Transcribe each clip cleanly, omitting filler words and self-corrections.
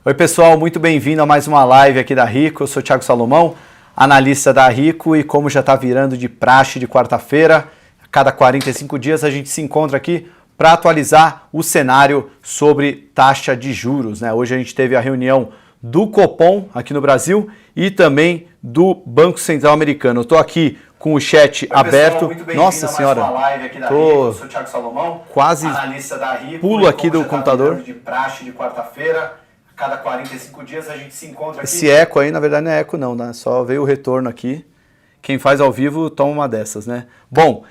Oi pessoal, muito bem-vindo a mais uma live aqui da Rico. Eu sou o Thiago Salomão, analista da Rico, e como já está virando de praxe de quarta-feira, a cada 45 dias a gente se encontra aqui para atualizar o cenário sobre taxa de juros, né? Hoje a gente teve a reunião do Copom aqui no Brasil e também do Banco Central Americano. Eu estou aqui com o chat aberto. Pessoal, Nossa senhora, eu sou o Thiago Salomão, quase analista da Rico, pulo aqui do computador. De praxe de quarta-feira, a cada 45 dias a gente se encontra aqui. Esse eco aí, na verdade, não é eco não, né? Só veio o retorno aqui. Quem faz ao vivo toma uma dessas, né? Bom,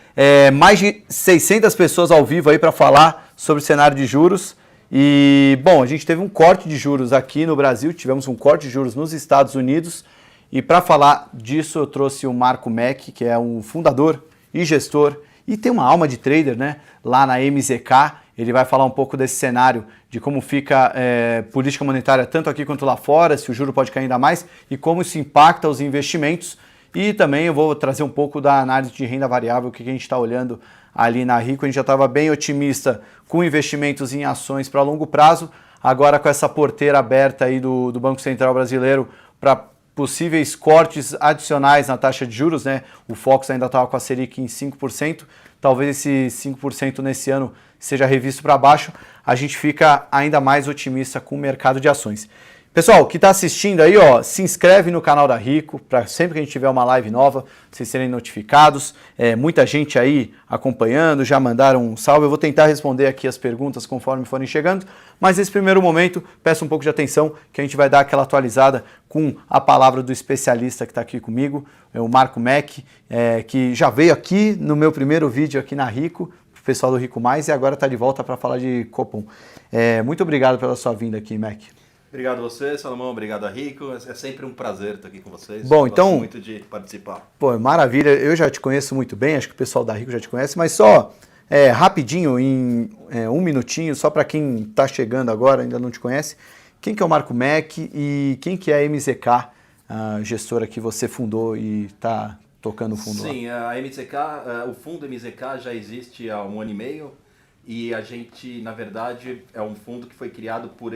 mais de 600 pessoas ao vivo aí para falar sobre o cenário de juros. E, bom, a gente teve um corte de juros aqui no Brasil, tivemos um corte de juros nos Estados Unidos. E para falar disso, eu trouxe o Marco Meck, que é um fundador e gestor, e tem uma alma de trader, né? Lá na MZK. Ele vai falar um pouco desse cenário, de como fica política monetária tanto aqui quanto lá fora, se o juro pode cair ainda mais e como isso impacta os investimentos. E também eu vou trazer um pouco da análise de renda variável, o que a gente está olhando ali na Rico. A gente já estava bem otimista com investimentos em ações para longo prazo, agora com essa porteira aberta aí do Banco Central Brasileiro para possíveis cortes adicionais na taxa de juros, né? O Fox ainda estava com a Selic em 5%, talvez esse 5% nesse ano seja revisto para baixo, a gente fica ainda mais otimista com o mercado de ações. Pessoal, que está assistindo aí, ó, se inscreve no canal da Rico, para sempre que a gente tiver uma live nova, vocês serem notificados. Muita gente aí acompanhando, já mandaram um salve. Eu vou tentar responder aqui as perguntas conforme forem chegando, mas nesse primeiro momento, peço um pouco de atenção, que a gente vai dar aquela atualizada com a palavra do especialista que está aqui comigo, o Marco Meck, que já veio aqui no meu primeiro vídeo aqui na Rico, pessoal do Rico Mais, e agora está de volta para falar de Copom. Muito obrigado pela sua vinda aqui, Meck. Obrigado a você, Salomão, obrigado a Rico, é sempre um prazer estar aqui com vocês. Bom, então, gosto muito de participar. Pô, maravilha, eu já te conheço muito bem, acho que o pessoal da Rico já te conhece, mas só rapidinho, em um minutinho, só para quem está chegando agora, ainda não te conhece, quem que é o Marco Meck e quem que é a MZK, a gestora que você fundou e está tocando o fundo lá? Sim, a MZK, o fundo MZK já existe há 1 ano e meio e a gente, na verdade, é um fundo que foi criado por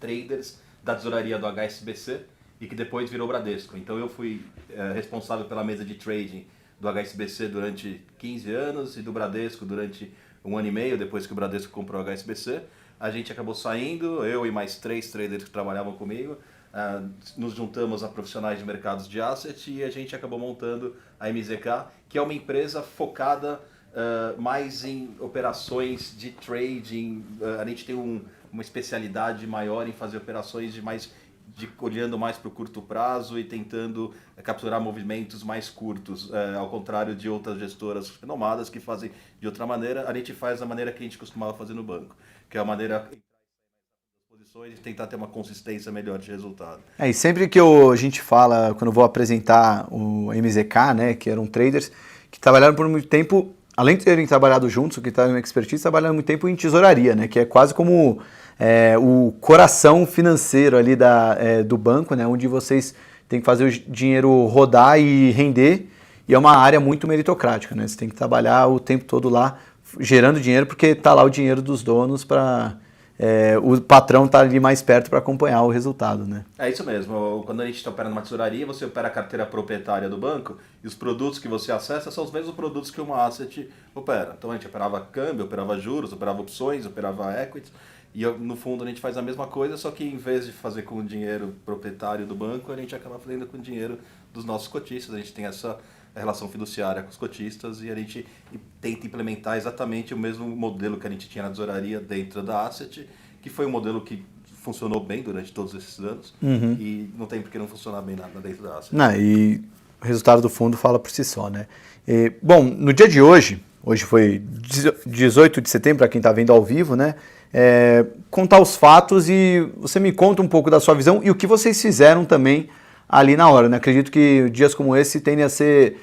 traders da tesouraria do HSBC e que depois virou Bradesco. Então eu fui responsável pela mesa de trading do HSBC durante 15 anos e do Bradesco durante 1 ano e meio, depois que o Bradesco comprou o HSBC. A gente acabou saindo, eu e mais 3 traders que trabalhavam comigo, nos juntamos a profissionais de mercados de asset e a gente acabou montando a MZK, que é uma empresa focada mais em operações de trading. A gente tem uma especialidade maior em fazer operações olhando mais para o curto prazo e tentando capturar movimentos mais curtos, ao contrário de outras gestoras renomadas que fazem de outra maneira. A gente faz da maneira que a gente costumava fazer no banco, que é a maneira posições e tentar ter uma consistência melhor de resultado. E sempre que a gente fala, quando eu vou apresentar o MZK, né, que eram traders que trabalharam por muito tempo, além de terem trabalhado juntos, o que está em expertise, trabalharam muito tempo em tesouraria, né, que é quase como o coração financeiro ali do banco, né, onde vocês têm que fazer o dinheiro rodar e render, e é uma área muito meritocrática, né, você tem que trabalhar o tempo todo lá gerando dinheiro, porque está lá o dinheiro dos donos para... o patrão está ali mais perto para acompanhar o resultado, né? É isso mesmo. Quando a gente está operando uma tesouraria, você opera a carteira proprietária do banco e os produtos que você acessa são os mesmos produtos que uma asset opera. Então a gente operava câmbio, operava juros, operava opções, operava equities e no fundo a gente faz a mesma coisa, só que em vez de fazer com o dinheiro proprietário do banco, a gente acaba fazendo com o dinheiro dos nossos cotistas. A gente tem essa relação fiduciária com os cotistas e a gente tenta implementar exatamente o mesmo modelo que a gente tinha na tesouraria dentro da asset, que foi um modelo que funcionou bem durante todos esses anos e não tem por que não funcionar bem nada dentro da asset. E o resultado do fundo fala por si só, né? Bom, no dia de hoje foi 18 de setembro, para quem está vendo ao vivo, né? Contar os fatos e você me conta um pouco da sua visão e o que vocês fizeram também ali na hora, né? Acredito que dias como esse tendem a ser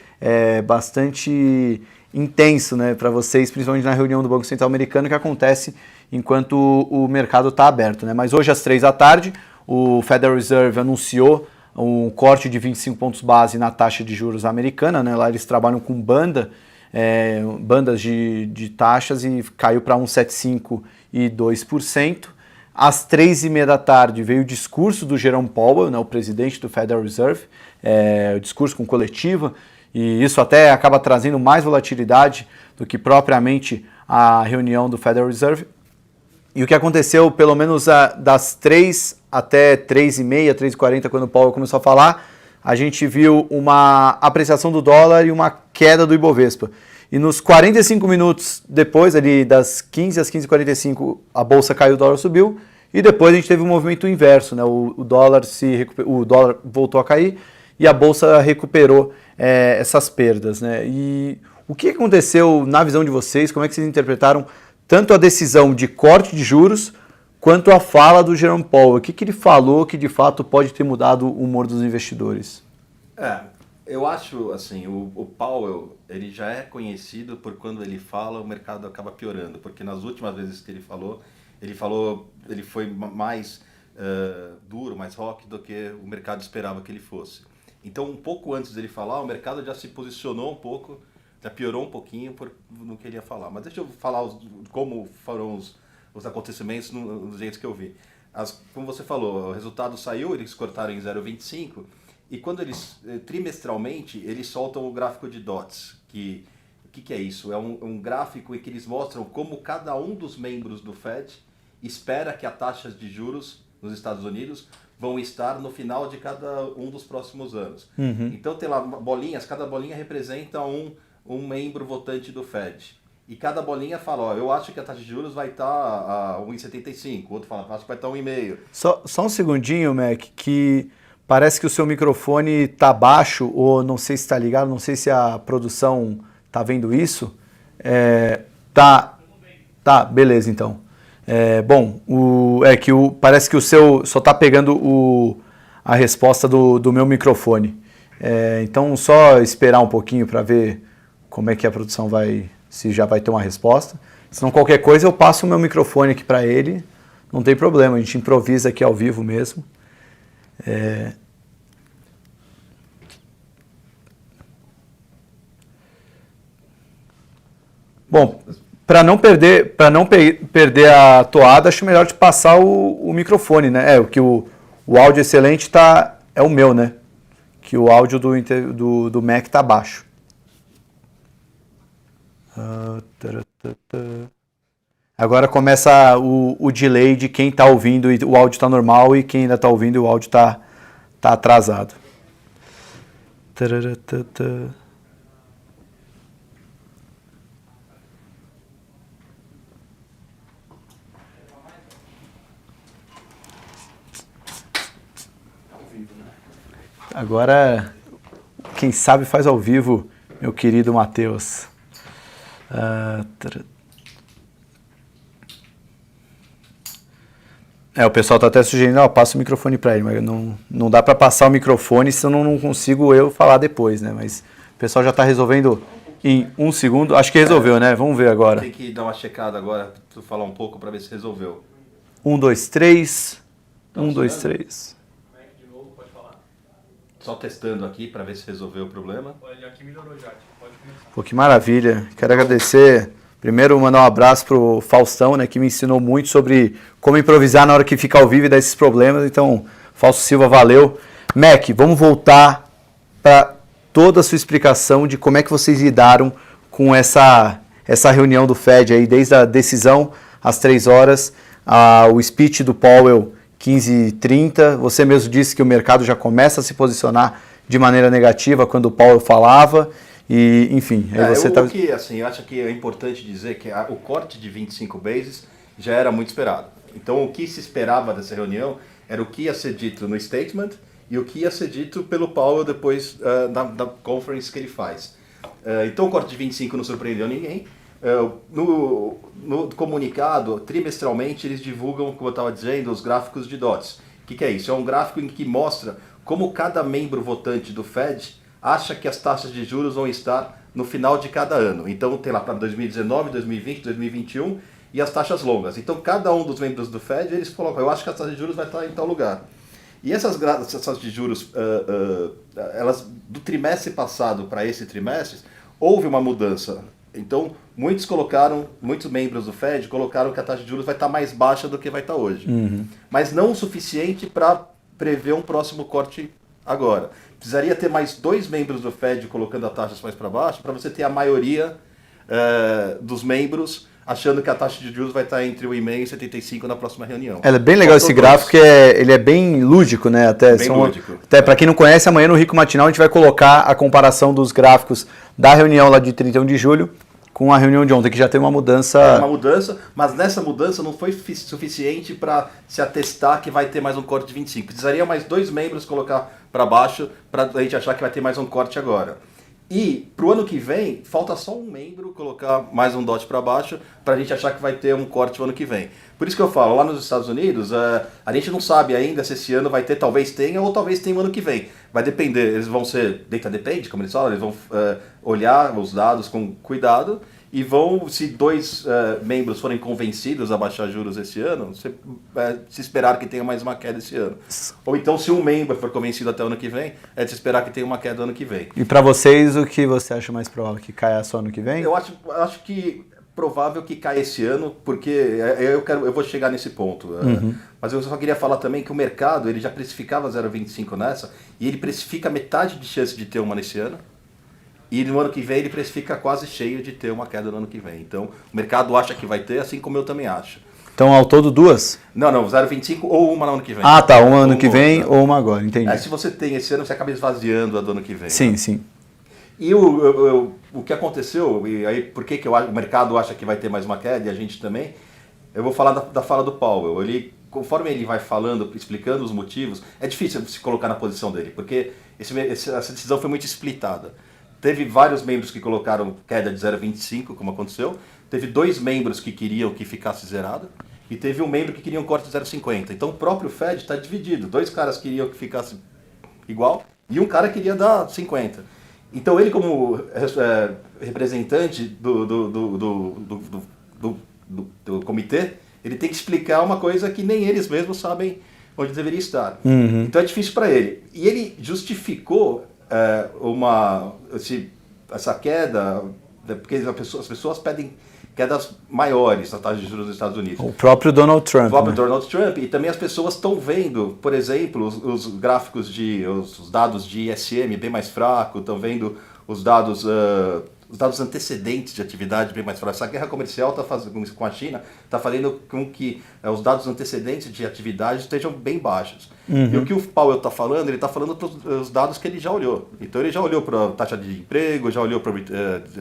bastante intenso, né, para vocês, principalmente na reunião do Banco Central Americano, que acontece enquanto o mercado está aberto, né? Mas hoje às 3 da tarde, o Federal Reserve anunciou um corte de 25 pontos base na taxa de juros americana, né? Lá eles trabalham com bandas de taxas e caiu para 1,75% e 2%. Às 3h30 da tarde veio o discurso do Jerome Powell, né, o presidente do Federal Reserve, o discurso com coletiva, e isso até acaba trazendo mais volatilidade do que propriamente a reunião do Federal Reserve. E o que aconteceu, pelo menos das 3 até 3h30, 3h40, quando o Powell começou a falar, a gente viu uma apreciação do dólar e uma queda do Ibovespa. E nos 45 minutos depois, ali das 15 às 15h45, a bolsa caiu, o dólar subiu. E depois a gente teve um movimento inverso, né? O dólar voltou a cair e a bolsa recuperou essas perdas, né? E o que aconteceu na visão de vocês? Como é que vocês interpretaram tanto a decisão de corte de juros quanto a fala do Jerome Powell? O que ele falou que de fato pode ter mudado o humor dos investidores? Eu acho, assim, o Powell, ele já é conhecido por quando ele fala, o mercado acaba piorando, porque nas últimas vezes que ele foi mais duro, mais rock do que o mercado esperava que ele fosse. Então, um pouco antes dele falar, o mercado já se posicionou um pouco, já piorou um pouquinho no que ele ia falar. Mas deixa eu falar como foram os acontecimentos do jeito que eu vi. Como você falou, o resultado saiu, eles cortaram em 0,25, e quando eles, trimestralmente, eles soltam o gráfico de dots, o que é isso? É um gráfico em que eles mostram como cada um dos membros do Fed espera que as taxas de juros nos Estados Unidos vão estar no final de cada um dos próximos anos. Uhum. Então tem lá bolinhas, cada bolinha representa um membro votante do Fed. E cada bolinha fala, eu acho que a taxa de juros vai estar a 1,75, o outro fala, acho que vai estar 1,5. Só um segundinho, Mac, que parece que o seu microfone está baixo, ou não sei se está ligado, não sei se a produção está vendo isso. Tá, beleza então. Parece que o seu só está pegando a resposta do meu microfone. Então só esperar um pouquinho para ver como é que a produção se já vai ter uma resposta. Se não, qualquer coisa eu passo o meu microfone aqui para ele, não tem problema, a gente improvisa aqui ao vivo mesmo. Bom, para não perder a toada, acho melhor te passar o microfone, né? O áudio excelente é o meu, né? Que o áudio do Mac tá baixo. Agora começa o delay de quem está ouvindo e o áudio está normal, e quem ainda está ouvindo e o áudio está atrasado. Agora, quem sabe faz ao vivo, meu querido Matheus. O pessoal está até sugerindo, passa o microfone para ele, mas não dá para passar o microfone, senão não consigo eu falar depois, né? Mas o pessoal já está resolvendo em 1 segundo. Acho que resolveu, né? Vamos ver agora. Tem que dar uma checada agora, para falar um pouco para ver se resolveu. 1, 2, 3. 1, 2, 3. Só testando aqui para ver se resolveu o problema. Olha, aqui melhorou já. Pode começar. Pô, que maravilha. Quero agradecer. Primeiro, mandar um abraço pro Faustão, né, que me ensinou muito sobre como improvisar na hora que fica ao vivo e dar esses problemas. Então, Fausto Silva, valeu. Mac, vamos voltar para toda a sua explicação de como é que vocês lidaram com essa reunião do Fed aí, desde a decisão às 3 horas, o speech do Powell 15h30. Você mesmo disse que o mercado já começa a se posicionar de maneira negativa quando o Powell falava. E, enfim, aí você eu acho que é importante dizer que o corte de 25 bases já era muito esperado. Então, o que se esperava dessa reunião era o que ia ser dito no statement e o que ia ser dito pelo Powell depois da conference que ele faz. Então, o corte de 25 não surpreendeu ninguém. No comunicado, trimestralmente, eles divulgam, como eu estava dizendo, os gráficos de dots. O que é isso? É um gráfico em que mostra como cada membro votante do Fed acha que as taxas de juros vão estar no final de cada ano. Então, tem lá para 2019, 2020, 2021 e as taxas longas. Então, cada um dos membros do Fed, eles colocam, eu acho que a taxa de juros vai estar em tal lugar. E essas taxas de juros, elas do trimestre passado para esse trimestre, houve uma mudança Então, muitos membros do Fed colocaram que a taxa de juros vai estar mais baixa do que vai estar hoje. Mas não o suficiente para prever um próximo corte agora. Precisaria ter mais 2 membros do Fed colocando as taxas mais para baixo para você ter a maioria dos membros achando que a taxa de juros vai estar entre 1,5% e 75% na próxima reunião. É bem legal esse gráfico, ele é bem lúdico, né? Até para quem não conhece, amanhã no Rico Matinal a gente vai colocar a comparação dos gráficos da reunião lá de 31 de julho com a reunião de ontem, que já tem uma mudança... Uma mudança, mas nessa mudança não foi suficiente para se atestar que vai ter mais um corte de 25. Precisaria mais 2 membros colocar para baixo para a gente achar que vai ter mais um corte agora. E para o ano que vem, falta só um membro colocar mais um dot para baixo para a gente achar que vai ter um corte no ano que vem. Por isso que eu falo, lá nos Estados Unidos, a gente não sabe ainda se esse ano vai ter, talvez tenha, ou talvez tenha no ano que vem. Vai depender, eles vão ser data depende, como eles falam, eles vão olhar os dados com cuidado e vão, se 2 membros forem convencidos a baixar juros esse ano, se esperar que tenha mais uma queda esse ano. Ou então, se um membro for convencido até o ano que vem, é de se esperar que tenha uma queda ano que vem. E para vocês, o que você acha mais provável? Que caia só ano que vem? Eu acho que provável que caia esse ano, porque eu vou chegar nesse ponto. Mas eu só queria falar também que o mercado ele já precificava 0,25 nessa, e ele precifica metade de chance de ter uma nesse ano. E no ano que vem ele precifica quase cheio de ter uma queda no ano que vem. Então o mercado acha que vai ter, assim como eu também acho. Então ao todo 2? Não, 0,25 ou uma no ano que vem. Ah, tá, uma ano que vem ou uma agora, entendi. Se você tem esse ano, você acaba esvaziando a do ano que vem. Sim, né? sim. E o que aconteceu, e aí por que o mercado acha que vai ter mais uma queda e a gente também, eu vou falar da fala do Powell. Conforme ele vai falando, explicando os motivos, é difícil se colocar na posição dele, porque essa decisão foi muito explitada. Teve vários membros que colocaram queda de 0,25, como aconteceu. Teve 2 membros que queriam que ficasse zerado. E teve um membro que queria um corte de 0,50. Então o próprio Fed está dividido. 2 caras queriam que ficasse igual e um cara queria dar 50. Então ele, como representante do comitê, ele tem que explicar uma coisa que nem eles mesmos sabem onde deveria estar. Então é difícil para ele. E ele justificou essa queda, porque as pessoas pedem quedas maiores na taxa de juros dos Estados Unidos. O próprio Donald Trump. Donald Trump, e também as pessoas estão vendo, por exemplo, os gráficos os dados de ISM bem mais fraco, estão vendo os dados antecedentes de atividade bem mais fracos. Essa guerra comercial com a China está fazendo com que os dados antecedentes de atividade estejam bem baixos. E o que o Powell está falando, ele está falando para os dados que ele já olhou. Então ele já olhou para a taxa de emprego, já olhou para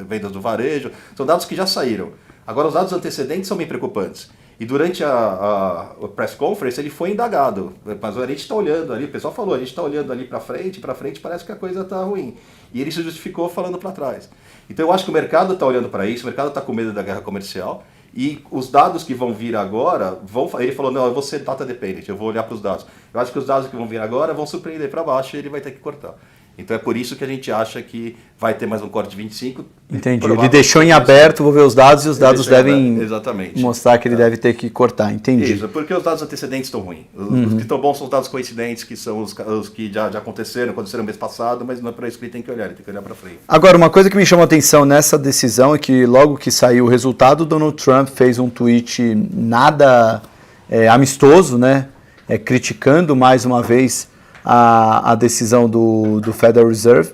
vendas do varejo, são dados que já saíram. Agora os dados antecedentes são bem preocupantes. E durante a press conference ele foi indagado, mas a gente está olhando ali, o pessoal falou, a gente está olhando ali para frente parece que a coisa está ruim. E ele se justificou falando para trás. Então eu acho que o mercado está olhando para isso, o mercado está com medo da guerra comercial, e os dados que vão vir agora, ele falou, não, eu vou ser data dependent, eu vou olhar para os dados. Eu acho que os dados que vão vir agora vão surpreender para baixo e ele vai ter que cortar. Então é por isso que a gente acha que vai ter mais um corte de 25. Entendi. Ele deixou em aberto, vou ver os dados e os dados devem mostrar que ele deve ter que cortar. Entendi. Isso, porque os dados antecedentes estão ruins. Os que estão bons são os dados coincidentes, que são os que já aconteceram mês passado, mas não é para isso que ele tem que olhar, ele tem que olhar para frente. Agora, uma coisa que me chamou a atenção nessa decisão é que logo que saiu o resultado, Donald Trump fez um tweet nada amistoso, né? Criticando mais uma vez a decisão do Federal Reserve.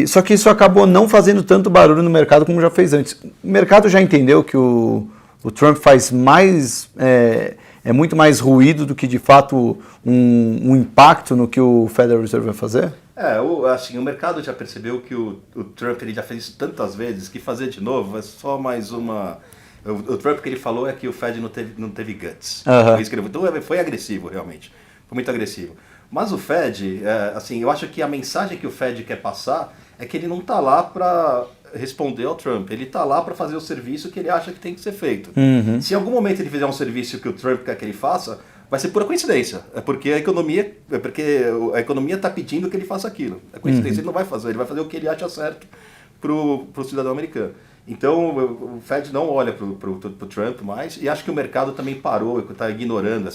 Só que isso acabou não fazendo tanto barulho no mercado como já fez antes. O mercado já entendeu que o Trump faz muito mais ruído do que de fato um impacto no que o Federal Reserve vai fazer? O mercado já percebeu que o Trump ele já fez isso tantas vezes que fazer de novo é só mais uma... O Trump, que ele falou é que o Fed não teve guts. Foi isso que ele... Então foi agressivo, realmente. Foi muito agressivo. Mas o Fed, eu acho que a mensagem que o Fed quer passar é que ele não está lá para responder ao Trump, ele está lá para fazer o serviço que ele acha que tem que ser feito. Se em algum momento ele fizer um serviço que o Trump quer que ele faça, vai ser pura coincidência, porque a economia está pedindo que ele faça aquilo. É coincidência, ele não vai fazer, ele vai fazer o que ele acha certo para o cidadão americano. Então o Fed não olha para o Trump mais, e acho que o mercado também parou, está ignorando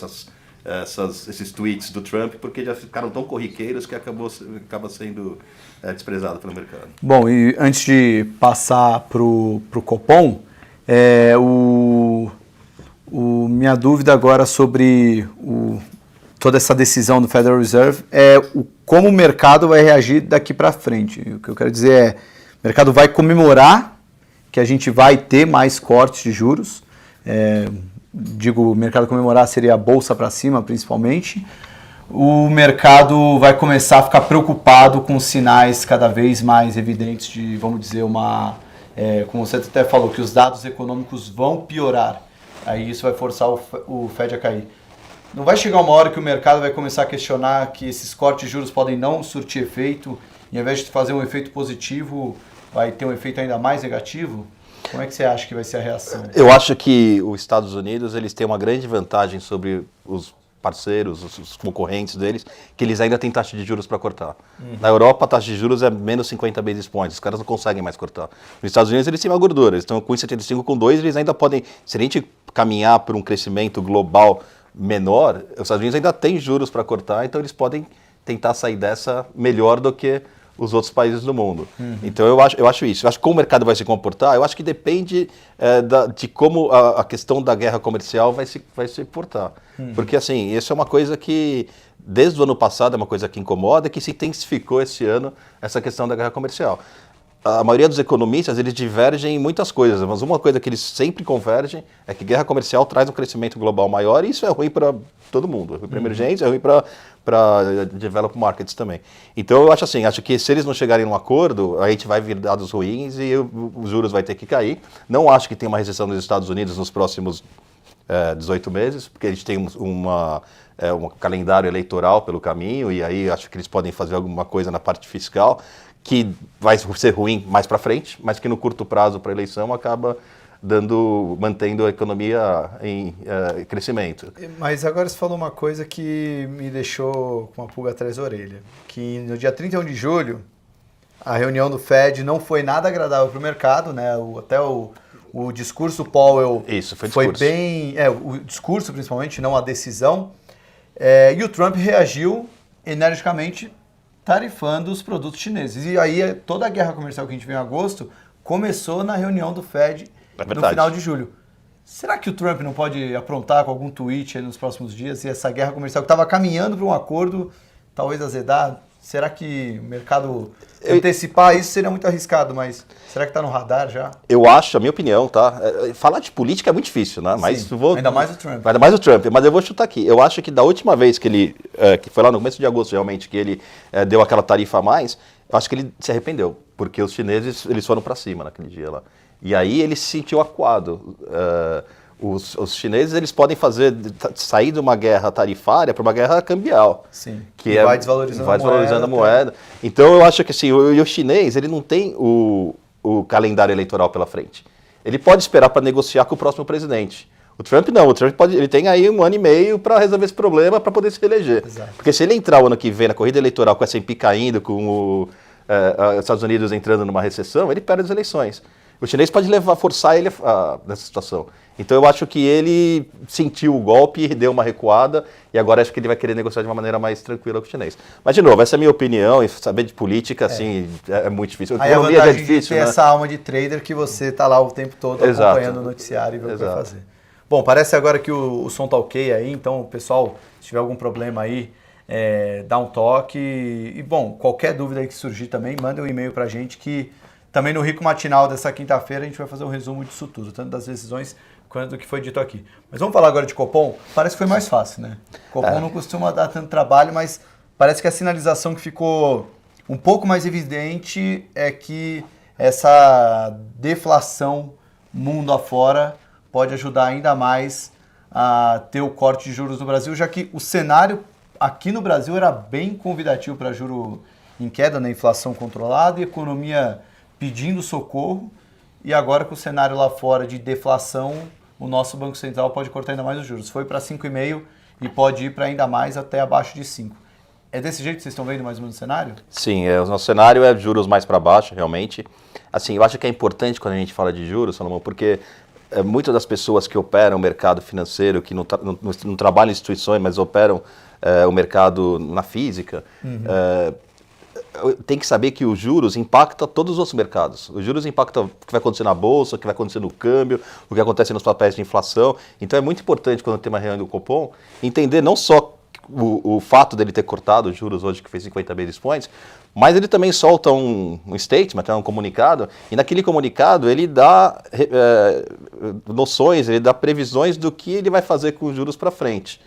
esses tweets do Trump, porque já ficaram tão corriqueiros que acaba sendo desprezado pelo mercado. Bom, e antes de passar para o Copom, minha dúvida agora sobre toda essa decisão do Federal Reserve é como o mercado vai reagir daqui para frente. O que eu quero dizer é, o mercado vai comemorar que a gente vai ter mais cortes de juros. O mercado comemorar seria a bolsa para cima, principalmente. O mercado vai começar a ficar preocupado com sinais cada vez mais evidentes de, vamos dizer, como você até falou, que os dados econômicos vão piorar. Aí isso vai forçar o Fed a cair. Não vai chegar uma hora que o mercado vai começar a questionar que esses cortes de juros podem não surtir efeito, e ao invés de fazer um efeito positivo, vai ter um efeito ainda mais negativo? Como é que você acha que vai ser a reação? Eu acho que os Estados Unidos eles têm uma grande vantagem sobre os parceiros, os concorrentes deles, que eles ainda têm taxa de juros para cortar. Na Europa, a taxa de juros é menos 50 basis points, os caras não conseguem mais cortar. Nos Estados Unidos, eles têm uma gordura, eles estão com 1,75 com 2, eles ainda podem, se a gente caminhar por um crescimento global menor, os Estados Unidos ainda têm juros para cortar, então eles podem tentar sair dessa melhor do que os outros países do mundo. Então eu acho isso. Eu acho que como o mercado vai se comportar, eu acho que depende de como a questão da guerra comercial vai se portar. Porque assim, isso é uma coisa que desde o ano passado é uma coisa que incomoda e que se intensificou esse ano, essa questão da guerra comercial. A maioria dos economistas, eles divergem em muitas coisas, mas uma coisa que eles sempre convergem é que guerra comercial traz um crescimento global maior e isso é ruim para todo mundo. É ruim para emergentes, é ruim para developed markets também. Então eu acho que se eles não chegarem num acordo, a gente vai vir dados ruins e os juros vai ter que cair. Não acho que tenha uma recessão nos Estados Unidos nos próximos 18 meses, porque a gente tem um calendário eleitoral pelo caminho e aí acho que eles podem fazer alguma coisa na parte fiscal que vai ser ruim mais para frente, mas que no curto prazo para a eleição acaba mantendo a economia em crescimento. Mas agora você falou uma coisa que me deixou com uma pulga atrás da orelha, que no dia 31 de julho, a reunião do Fed não foi nada agradável para o mercado, né? Até o discurso Powell foi bem... o discurso principalmente, não a decisão. E o Trump reagiu energicamente tarifando os produtos chineses. E aí toda a guerra comercial que a gente viu em agosto começou na reunião do Fed no final de julho. Será que o Trump não pode aprontar com algum tweet aí nos próximos dias e essa guerra comercial que estava caminhando para um acordo talvez azedar? Será que o mercado antecipar isso seria muito arriscado, mas será que está no radar já? Eu acho, a minha opinião, tá? Falar de política é muito difícil, né? Mas ainda mais o Trump. Ainda mais o Trump, mas eu vou chutar aqui. Eu acho que da última vez que ele, que foi lá no começo de agosto realmente, que ele deu aquela tarifa a mais, eu acho que ele se arrependeu, porque os chineses eles foram para cima naquele dia lá. E aí ele se sentiu acuado. Os chineses eles podem sair de uma guerra tarifária para uma guerra cambial. Sim. Que vai desvalorizando a moeda. Então eu acho que assim, o chinês ele não tem o calendário eleitoral pela frente. Ele pode esperar para negociar com o próximo presidente. O Trump não, ele tem aí 1 ano e meio para resolver esse problema para poder se reeleger. Exato. Porque se ele entrar o ano que vem na corrida eleitoral com a S&P caindo, com os Estados Unidos entrando numa recessão, ele perde as eleições. O chinês pode forçar ele nessa situação. Então eu acho que ele sentiu o golpe, deu uma recuada e agora acho que ele vai querer negociar de uma maneira mais tranquila com o chinês. Mas de novo, essa é a minha opinião e saber de política assim é muito difícil. Aí a vantagem é difícil, de ter essa alma de trader que você está lá o tempo todo acompanhando o noticiário e vê o que vai fazer. Bom, parece agora que o som tá ok aí, então pessoal, se tiver algum problema aí, dá um toque. E bom, qualquer dúvida aí que surgir também, manda um e-mail pra gente que também no Rico Matinal dessa quinta-feira a gente vai fazer um resumo disso tudo, tanto das decisões quanto do que foi dito aqui. Mas vamos falar agora de Copom? Parece que foi mais fácil, né? Copom não costuma dar tanto trabalho, mas parece que a sinalização que ficou um pouco mais evidente é que essa deflação mundo afora pode ajudar ainda mais a ter o corte de juros no Brasil, já que o cenário aqui no Brasil era bem convidativo para juro em queda, na inflação controlada e economia pedindo socorro, e agora com o cenário lá fora de deflação, o nosso Banco Central pode cortar ainda mais os juros. Foi para 5,5 e pode ir para ainda mais até abaixo de 5. É desse jeito que vocês estão vendo mais ou menos o cenário? Sim, o nosso cenário é juros mais para baixo, realmente. Assim, eu acho que é importante quando a gente fala de juros, Salomão, porque muitas das pessoas que operam o mercado financeiro, que não trabalham em instituições, mas operam o mercado na física, tem que saber que os juros impactam todos os outros mercados. Os juros impactam o que vai acontecer na bolsa, o que vai acontecer no câmbio, o que acontece nos papéis de inflação. Então é muito importante, quando tem uma reunião do Copom, entender não só o fato dele ter cortado os juros hoje, que fez 50 basis points, mas ele também solta um statement, um comunicado, e naquele comunicado ele dá noções, ele dá previsões do que ele vai fazer com os juros para frente.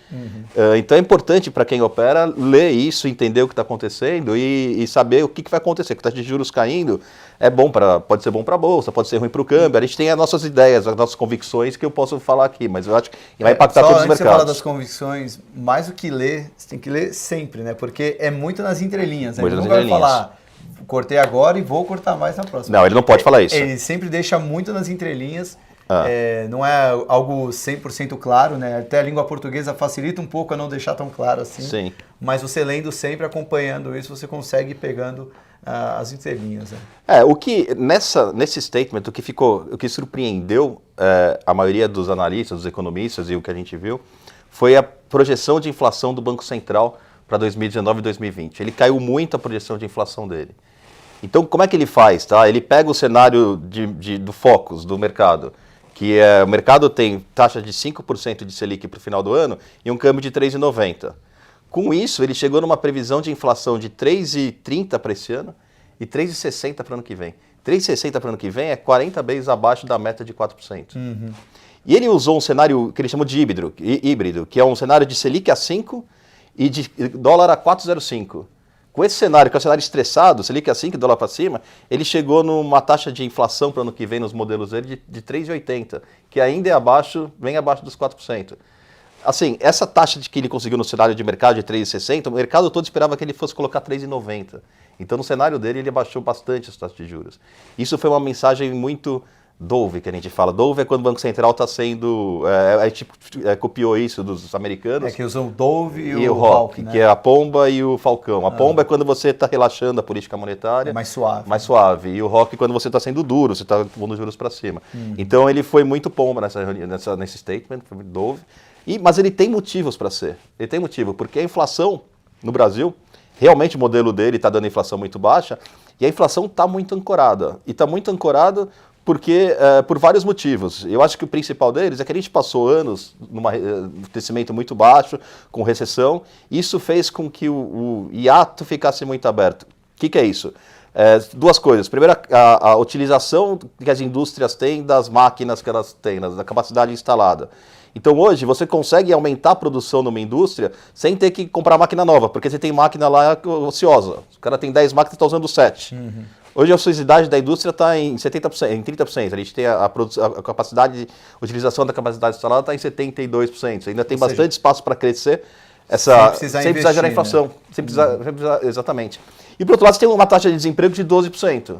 Então é importante para quem opera ler isso, entender o que está acontecendo e saber o que vai acontecer. Com a taxa de juros caindo, pode ser bom para a bolsa, pode ser ruim para o câmbio. A gente tem as nossas ideias, as nossas convicções que eu posso falar aqui, mas eu acho que vai impactar todos os mercados. Você fala das convicções, mais do que ler, você tem que ler sempre, né? Porque é muito nas entrelinhas, né? Muito Ele nas não vai entrelinhas. Falar, cortei agora e vou cortar mais na próxima. Não, ele não pode falar isso. Ele sempre deixa muito nas entrelinhas, não é algo 100% claro, né? Até a língua portuguesa facilita um pouco a não deixar tão claro assim. Sim. Mas você lendo sempre, acompanhando isso, você consegue ir pegando as entrelinhas. Né? O que nesse statement, o que surpreendeu a maioria dos analistas, dos economistas e o que a gente viu, foi a projeção de inflação do Banco Central para 2019 e 2020. Ele caiu muito a projeção de inflação dele. Então, como é que ele faz? Tá? Ele pega o cenário do Focus, do mercado, que o mercado tem taxa de 5% de Selic para o final do ano e um câmbio de 3,90. Com isso, ele chegou numa previsão de inflação de 3,30 para esse ano e 3,60 para o ano que vem. 3,60 para o ano que vem é 40 vezes abaixo da meta de 4%. E ele usou um cenário que ele chamou de híbrido, que é um cenário de Selic a 5 e de dólar a 4,05. Com esse cenário, que é um cenário estressado, Selic a 5 e dólar para cima, ele chegou numa taxa de inflação para o ano que vem nos modelos dele de 3,80, que ainda é bem abaixo dos 4%. Assim, essa taxa que ele conseguiu no cenário de mercado de 3,60, o mercado todo esperava que ele fosse colocar 3,90. Então, no cenário dele, ele abaixou bastante as taxas de juros. Isso foi uma mensagem muito dove, que a gente fala. Dove é quando o Banco Central está sendo... a gente copiou isso dos americanos. Que usam o Dove e o Hawk, né? Que é a pomba e o falcão. A pomba é quando você está relaxando a política monetária. É mais suave. Mais suave. E o Hawk é quando você está sendo duro, você está pondo os juros para cima. Então, ele foi muito pomba nesse statement, foi muito Dove. Mas ele tem motivos para ser. Ele tem motivo, porque a inflação no Brasil, realmente o modelo dele está dando inflação muito baixa, e a inflação está muito ancorada. E está muito ancorada porque, por vários motivos. Eu acho que o principal deles é que a gente passou anos num crescimento muito baixo, com recessão, e isso fez com que o hiato ficasse muito aberto. O que é isso? Duas coisas. Primeiro, a utilização que as indústrias têm das máquinas que elas têm, da capacidade instalada. Então hoje você consegue aumentar a produção numa indústria sem ter que comprar máquina nova, porque você tem máquina lá ociosa. O cara tem 10 máquinas e está usando 7. Hoje a ociosidade da indústria está em 70%, em 30%. A gente tem a capacidade de utilização da capacidade instalada está em 72%. Ainda tem bastante espaço para crescer sem precisar gerar inflação. Né? Sem precisar, exatamente. E por outro lado, você tem uma taxa de desemprego de 12%.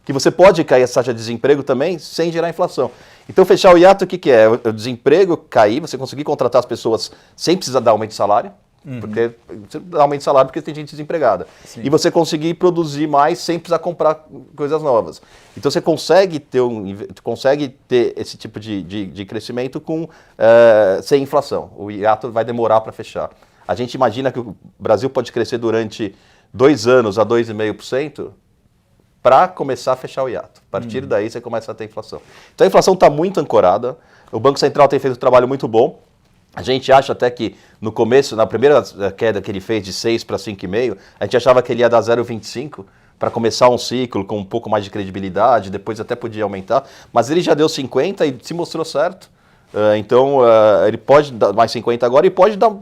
Que você pode cair essa taxa de desemprego também sem gerar inflação. Então, fechar o hiato, o que é? O desemprego cair, você conseguir contratar as pessoas sem precisar dar aumento de salário, porque você dá aumento de salário porque tem gente desempregada. Sim. E você conseguir produzir mais sem precisar comprar coisas novas. Então, você consegue ter esse tipo de crescimento sem inflação. O hiato vai demorar para fechar. A gente imagina que o Brasil pode crescer durante 2 anos a 2,5%, para começar a fechar o hiato. A partir daí você começa a ter inflação. Então a inflação está muito ancorada, o Banco Central tem feito um trabalho muito bom. A gente acha até que no começo, na primeira queda que ele fez de 6 para 5,5, a gente achava que ele ia dar 0,25 para começar um ciclo com um pouco mais de credibilidade, depois até podia aumentar, mas ele já deu 50 e se mostrou certo. Então ele pode dar mais 50 agora e pode dar...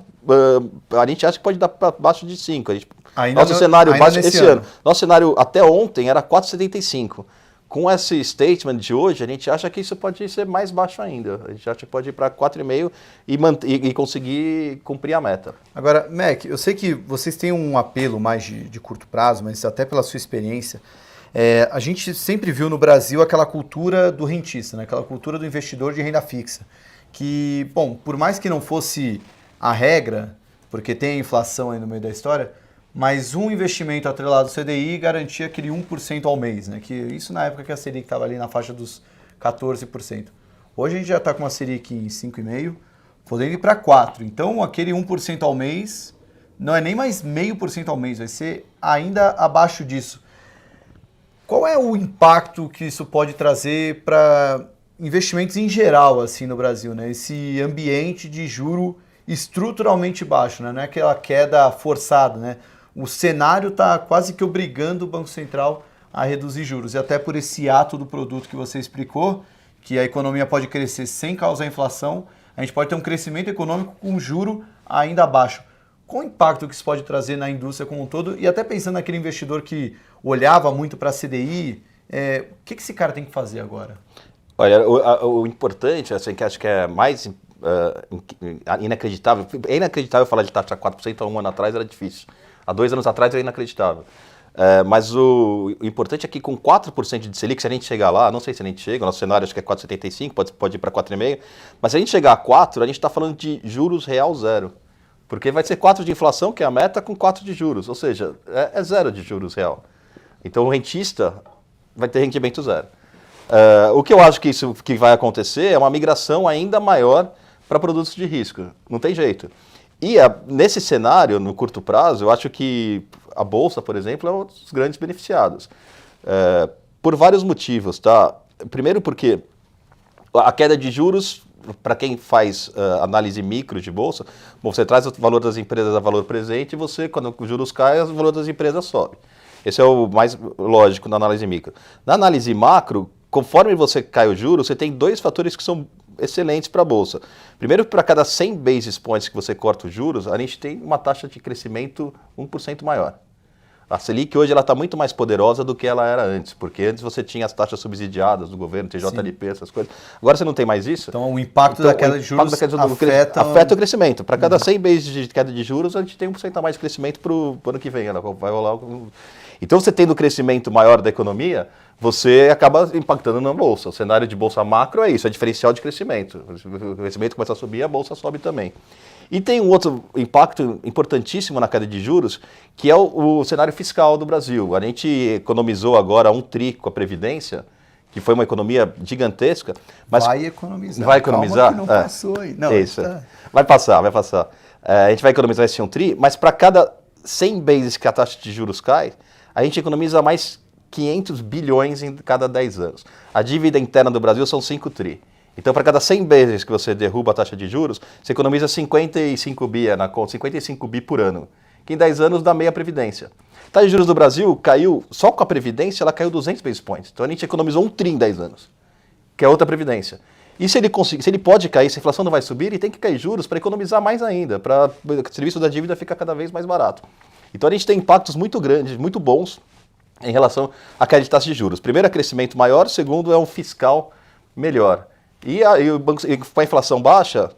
a gente acha que pode dar para baixo de 5. Nosso cenário baixo esse ano. Nosso cenário até ontem era 4,75. Com esse statement de hoje, a gente acha que isso pode ser mais baixo ainda. A gente acha que pode ir para 4,5 e conseguir cumprir a meta. Agora, Mac, eu sei que vocês têm um apelo mais de curto prazo, mas até pela sua experiência, a gente sempre viu no Brasil aquela cultura do rentista, né? Aquela cultura do investidor de renda fixa. Que, bom, por mais que não fosse a regra, porque tem a inflação aí no meio da história, mas um investimento atrelado ao CDI garantia aquele 1% ao mês, né? Que isso na época que a Selic estava ali na faixa dos 14%. Hoje a gente já está com uma Selic em 5,5%, podendo ir para 4%. Então aquele 1% ao mês não é nem mais 0,5% ao mês, vai ser ainda abaixo disso. Qual é o impacto que isso pode trazer para investimentos em geral assim no Brasil, né? Esse ambiente de juro estruturalmente baixo, né? Não é aquela queda forçada, né? O cenário está quase que obrigando o Banco Central a reduzir juros. E até por esse ato do produto que você explicou, que a economia pode crescer sem causar inflação, a gente pode ter um crescimento econômico com juro ainda baixo. Qual o impacto que isso pode trazer na indústria como um todo? E até pensando naquele investidor que olhava muito para a CDI, o que esse cara tem que fazer agora? Olha, o importante, assim, que acho que é mais inacreditável, é inacreditável falar de taxa 4% há um ano atrás, era difícil. Há 2 anos atrás era inacreditável. Mas o importante é que com 4% de Selic, se a gente chegar lá, não sei se a gente chega, o nosso cenário acho que é 4,75, pode ir para 4,5%, mas se a gente chegar a 4%, a gente está falando de juros real zero. Porque vai ser 4 de inflação, que é a meta, com 4 de juros, ou seja, é zero de juros real. Então o rentista vai ter rendimento zero. O que eu acho que isso que vai acontecer é uma migração ainda maior para produtos de risco, não tem jeito. E nesse cenário, no curto prazo, eu acho que a Bolsa, por exemplo, é um dos grandes beneficiados. Por vários motivos, tá? Primeiro porque a queda de juros, para quem faz análise micro de Bolsa, você traz o valor das empresas a valor presente e você, quando os juros caem, o valor das empresas sobe. Esse é o mais lógico na análise micro. Na análise macro, conforme você cai o juros, você tem 2 fatores que são excelentes para a Bolsa. Primeiro, para cada 100 basis points que você corta os juros, a gente tem uma taxa de crescimento 1% maior. A Selic hoje está muito mais poderosa do que ela era antes, porque antes você tinha as taxas subsidiadas do governo, TJLP, Sim. essas coisas. Agora você não tem mais isso. Então o impacto da queda de juros afeta o crescimento. Para cada 100 basis de queda de juros, a gente tem 1% a mais de crescimento para o ano que vem. Vai rolar. Então você tendo o crescimento maior da economia, você acaba impactando na Bolsa. O cenário de Bolsa macro é isso, é diferencial de crescimento. O crescimento começa a subir, a Bolsa sobe também. E tem um outro impacto importantíssimo na queda de juros, que é o cenário fiscal do Brasil. A gente economizou agora 1 tri com a Previdência, que foi uma economia gigantesca. Mas vai economizar. Vai economizar? Calma que não passou aí. Não, isso. Tá. Vai passar. A gente vai economizar esse 1 tri, mas para cada 100 bases que a taxa de juros cai, a gente economiza mais 500 bilhões em cada 10 anos. A dívida interna do Brasil são 5 tri. Então, para cada 100 vezes que você derruba a taxa de juros, você economiza 55 bi na conta, 55 bi por ano, que em 10 anos dá meia Previdência. A taxa de juros do Brasil caiu, só com a Previdência, ela caiu 200 basis points. Então, a gente economizou 1 tri em 10 anos, que é outra Previdência. E se ele pode cair, se a inflação não vai subir, ele tem que cair juros para economizar mais ainda, para o serviço da dívida ficar cada vez mais barato. Então, a gente tem impactos muito grandes, muito bons, em relação à queda de taxa de juros. Primeiro, é crescimento maior. Segundo, é um fiscal melhor. E com a inflação baixa,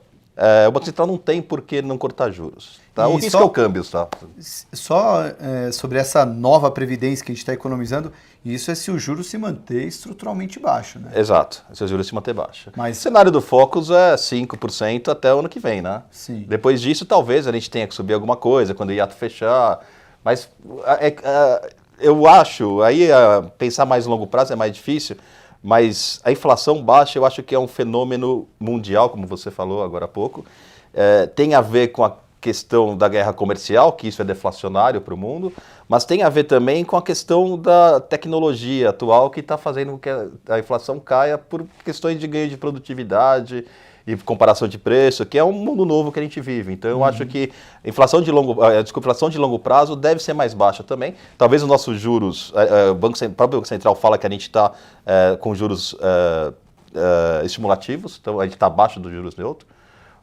o Banco Central não tem por que não cortar juros. Tá? O risco é o câmbio. Tá? Só sobre essa nova previdência que a gente está economizando, isso é se o juro se manter estruturalmente baixo. Né? Exato, se o juro se manter baixo. Mas o cenário do Focus é 5% até o ano que vem. Né? Sim. Depois disso, talvez a gente tenha que subir alguma coisa, quando o hiato fechar. Mas eu acho, aí pensar mais longo prazo é mais difícil, mas a inflação baixa eu acho que é um fenômeno mundial, como você falou agora há pouco. Tem a ver com a questão da guerra comercial, que isso é deflacionário para o mundo, mas tem a ver também com a questão da tecnologia atual que está fazendo com que a inflação caia por questões de ganho de produtividade e comparação de preço, que é um mundo novo que a gente vive. Então, eu acho que a inflação de longo prazo deve ser mais baixa também. Talvez os nossos juros, o próprio Banco Central fala que a gente está com juros estimulativos, então a gente está abaixo dos juros neutros.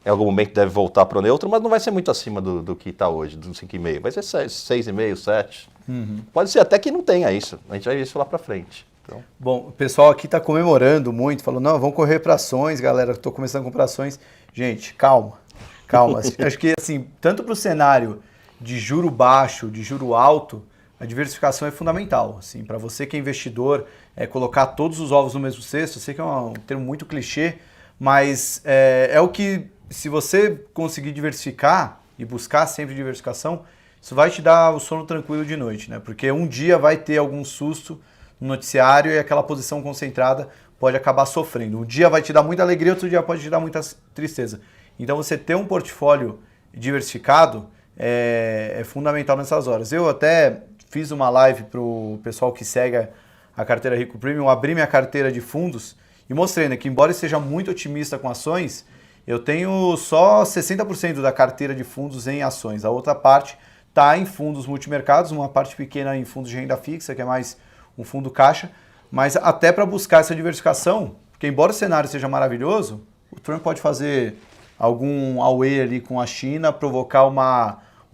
Em algum momento deve voltar para o neutro, mas não vai ser muito acima do que está hoje, do 5,5. Vai ser 6,5, 7. Pode ser até que não tenha isso. A gente vai ver isso lá para frente. Então. Bom, o pessoal aqui está comemorando muito, falou, não, vamos correr para ações, galera, estou começando a comprar ações. Gente, calma. Acho que, assim, tanto para o cenário de juro baixo, de juro alto, a diversificação é fundamental. Assim, para você que é investidor, colocar todos os ovos no mesmo cesto, eu sei que é um termo muito clichê, mas é o que, se você conseguir diversificar e buscar sempre diversificação, isso vai te dar o sono tranquilo de noite, né? Porque um dia vai ter algum susto no noticiário e aquela posição concentrada pode acabar sofrendo. Um dia vai te dar muita alegria, outro dia pode te dar muita tristeza. Então você ter um portfólio diversificado é fundamental nessas horas. Eu até fiz uma live para o pessoal que segue a carteira Rico Premium, abri minha carteira de fundos e mostrei, né, que embora eu seja muito otimista com ações, eu tenho só 60% da carteira de fundos em ações. A outra parte está em fundos multimercados, uma parte pequena em fundos de renda fixa, que é mais um fundo caixa, mas até para buscar essa diversificação, porque embora o cenário seja maravilhoso, o Trump pode fazer algum away ali com a China, provocar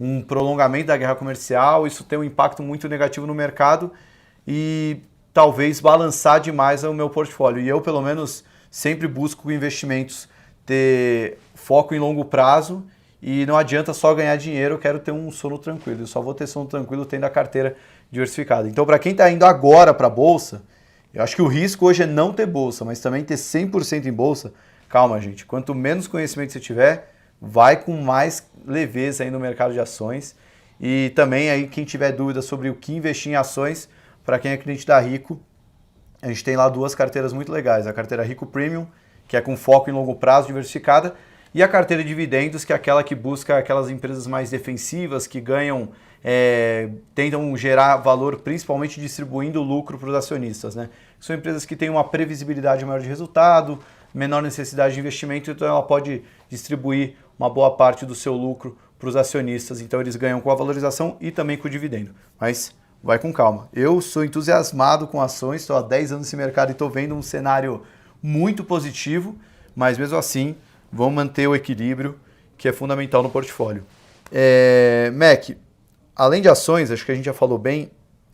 um prolongamento da guerra comercial, isso tem um impacto muito negativo no mercado e talvez balançar demais o meu portfólio. E eu, pelo menos, sempre busco investimentos ter foco em longo prazo e não adianta só ganhar dinheiro, eu quero ter um sono tranquilo. Eu só vou ter sono tranquilo tendo a carteira diversificada. Então, para quem está indo agora para a Bolsa, eu acho que o risco hoje é não ter Bolsa, mas também ter 100% em Bolsa. Calma, gente. Quanto menos conhecimento você tiver, vai com mais leveza aí no mercado de ações. E também aí quem tiver dúvida sobre o que investir em ações, para quem é cliente da Rico, a gente tem lá 2 carteiras muito legais. A carteira Rico Premium, que é com foco em longo prazo, diversificada, e a carteira de dividendos, que é aquela que busca aquelas empresas mais defensivas, que ganham, tentam gerar valor principalmente distribuindo lucro para os acionistas, né? São empresas que têm uma previsibilidade maior de resultado, menor necessidade de investimento, então ela pode distribuir uma boa parte do seu lucro para os acionistas. Então eles ganham com a valorização e também com o dividendo. Mas vai com calma. Eu sou entusiasmado com ações, estou há 10 anos nesse mercado e estou vendo um cenário muito positivo, mas mesmo assim vamos manter o equilíbrio, que é fundamental no portfólio. Mac, além de ações, acho que a gente já falou bem,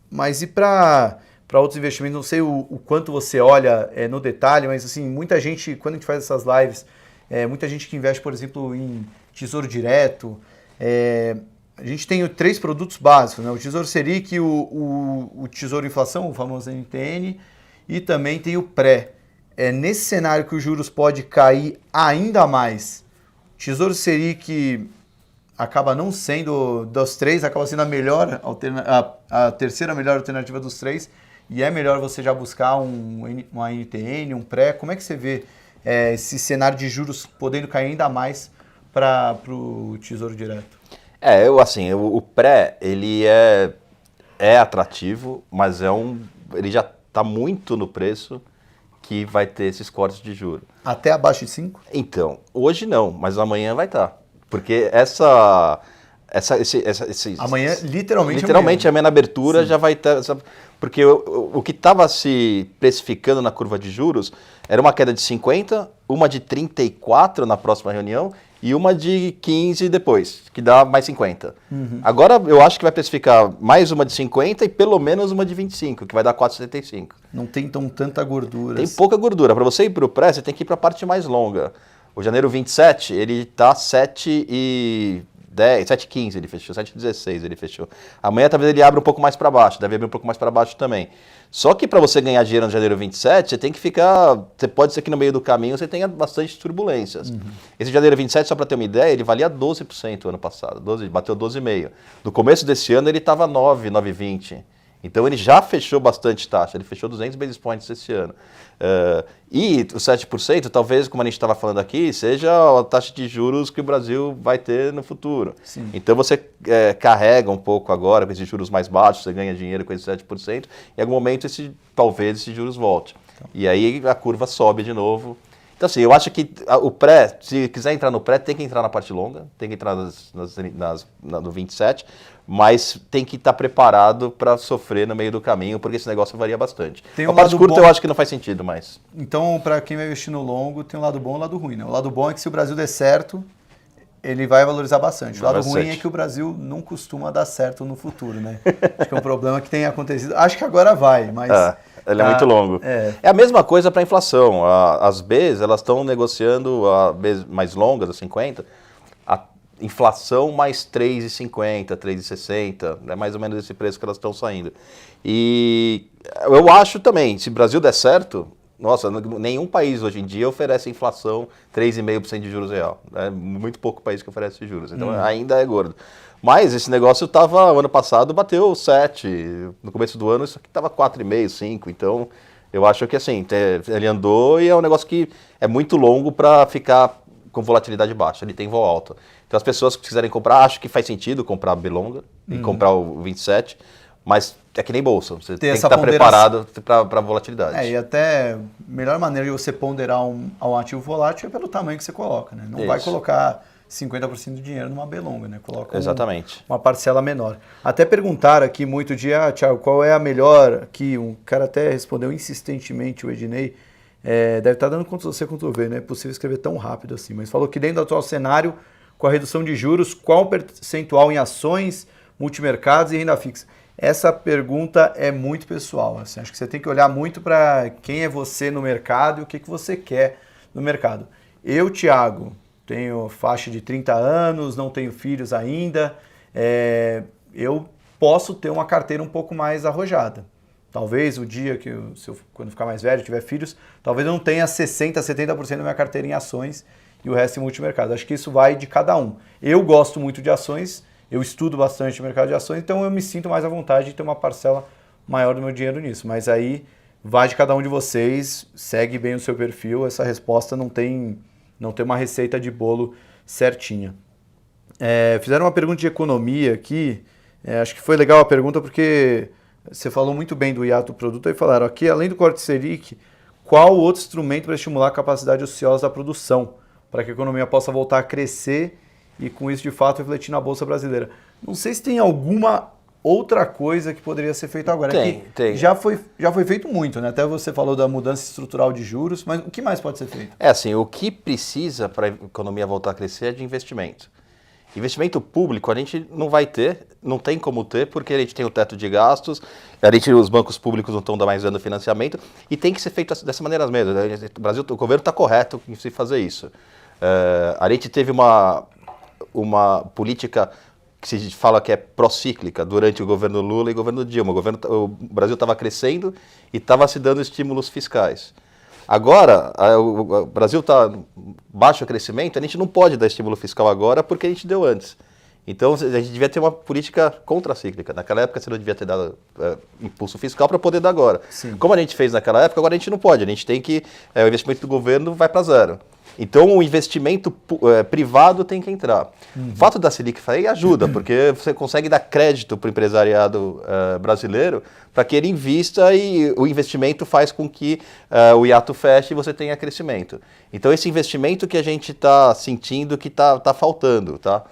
mas e para outros investimentos? Não sei o quanto você olha no detalhe, mas assim, muita gente, quando a gente faz essas lives, muita gente que investe, por exemplo, em Tesouro Direto, a gente tem 3 produtos básicos, né? O Tesouro Selic, o Tesouro Inflação, o famoso NTN, e também tem o Pré. Nesse cenário que os juros pode cair ainda mais, Tesouro Selic acaba não sendo dos 3, acaba sendo a terceira melhor alternativa dos 3, e é melhor você já buscar uma NTN, um Pré. Como é que você vê esse cenário de juros podendo cair ainda mais para o Tesouro Direto? O Pré, ele é atrativo, mas ele já está muito no preço que vai ter esses cortes de juros. Até abaixo de 5? Então, hoje não, mas amanhã vai estar. Porque amanhã, literalmente amanhã na abertura. Sim. Já vai estar. Porque o que estava se precificando na curva de juros era uma queda de 50, uma de 34 na próxima reunião e uma de 15 depois, que dá mais 50. Uhum. Agora eu acho que vai precificar mais uma de 50 e pelo menos uma de 25, que vai dar 4,75. Não tem tanta gordura. Tem pouca gordura. Para você ir para o pré, você tem que ir para a parte mais longa. O janeiro 27, ele está 7,10, 7,15 ele fechou, 7,16 ele fechou. Amanhã talvez ele abra um pouco mais para baixo, deve abrir um pouco mais para baixo também. Só que para você ganhar dinheiro no janeiro 27, você tem que pode ser que no meio do caminho você tenha bastante turbulências. Uhum. Esse janeiro 27, só para ter uma ideia, ele valia 12% ano passado, bateu 12,5%. No começo desse ano ele estava 9,20%. Então ele já fechou bastante taxa, ele fechou 200 basis points esse ano. E os 7%, talvez, como a gente estava falando aqui, seja a taxa de juros que o Brasil vai ter no futuro. Sim. Então você carrega um pouco agora com esses juros mais baixos, você ganha dinheiro com esses 7%, em algum momento talvez esses juros volte. Então. E aí a curva sobe de novo. Então assim, eu acho que o pré, se quiser entrar no pré, tem que entrar na parte longa, tem que entrar no 27%, mas tem que estar preparado para sofrer no meio do caminho, porque esse negócio varia bastante. A parte curta eu acho que não faz sentido mais. Então, para quem vai investir no longo, tem um lado bom e um lado ruim, né? O lado bom é que se o Brasil der certo, ele vai valorizar bastante. O lado ruim é que o Brasil não costuma dar certo no futuro, né? Acho que é um problema que tem acontecido. Acho que agora vai, mas... Ele é muito longo. É a mesma coisa para a inflação. As Bs, elas estão negociando, as Bs mais longas, as 50, a inflação mais 3,50, 3,60, é mais ou menos esse preço que elas estão saindo. E eu acho também, se o Brasil der certo, nossa, nenhum país hoje em dia oferece inflação 3,5% de juros real. É muito pouco país que oferece juros, então ainda é gordo. Mas esse negócio ano passado bateu 7, no começo do ano isso aqui estava 4,5, 5, então Eu acho que assim, ele andou e é um negócio que é muito longo para ficar com volatilidade baixa, ele tem vol alta. Então as pessoas que quiserem comprar, acho que faz sentido comprar a Belonga e comprar o 27, mas é que nem bolsa, você tem que estar preparado para volatilidade. E até a melhor maneira de você ponderar um ativo volátil é pelo tamanho que você coloca, né? Não vai colocar 50% do dinheiro numa Belonga, né? Coloca Exatamente. Uma parcela menor. Até perguntaram aqui muito dia, Thiago, qual é a melhor, que um cara até respondeu insistentemente, o Ednei, deve estar dando Ctrl+C, Ctrl+V, não é possível escrever tão rápido assim, mas falou que dentro do atual cenário, com a redução de juros, qual o percentual em ações, multimercados e renda fixa? Essa pergunta é muito pessoal, assim, acho que você tem que olhar muito para quem é você no mercado e o que você quer no mercado. Eu, Thiago, tenho faixa de 30 anos, não tenho filhos ainda, eu posso ter uma carteira um pouco mais arrojada. Talvez o dia que, quando ficar mais velho, tiver filhos, talvez eu não tenha 60%, 70% da minha carteira em ações e o resto em multimercado. Acho que isso vai de cada um. Eu gosto muito de ações, eu estudo bastante o mercado de ações, então eu me sinto mais à vontade de ter uma parcela maior do meu dinheiro nisso. Mas aí vai de cada um de vocês, segue bem o seu perfil, essa resposta não tem uma receita de bolo certinha. Fizeram uma pergunta de economia aqui, acho que foi legal a pergunta porque você falou muito bem do hiato do produto, aí falaram aqui, além do corte Selic, qual outro instrumento para estimular a capacidade ociosa da produção, para que a economia possa voltar a crescer e com isso de fato refletir na Bolsa Brasileira? Não sei se tem alguma outra coisa que poderia ser feita agora. Tem. Já foi feito muito, né? Até você falou da mudança estrutural de juros, mas o que mais pode ser feito? Assim, o que precisa para a economia voltar a crescer é de investimento. Investimento público a gente não vai ter, não tem como ter, porque a gente tem o teto de gastos, os bancos públicos não estão mais dando financiamento, e tem que ser feito dessa maneira mesmo. O Brasil, o governo está correto em se fazer isso. A gente teve uma política que se fala que é pró-cíclica durante o governo Lula e o governo Dilma. O Brasil estava crescendo e estava se dando estímulos fiscais. Agora, o Brasil está baixo crescimento, a gente não pode dar estímulo fiscal agora porque a gente deu antes. Então, a gente devia ter uma política contracíclica. Naquela época, você não devia ter dado impulso fiscal para poder dar agora. Sim. Como a gente fez naquela época, agora a gente não pode. A gente tem que... o investimento do governo vai para zero. Então, o investimento privado tem que entrar. O fato da Selic sair ajuda, porque você consegue dar crédito para o empresariado brasileiro para que ele invista e o investimento faz com que o hiato feche e você tenha crescimento. Então, esse investimento que a gente está sentindo que está faltando, tá?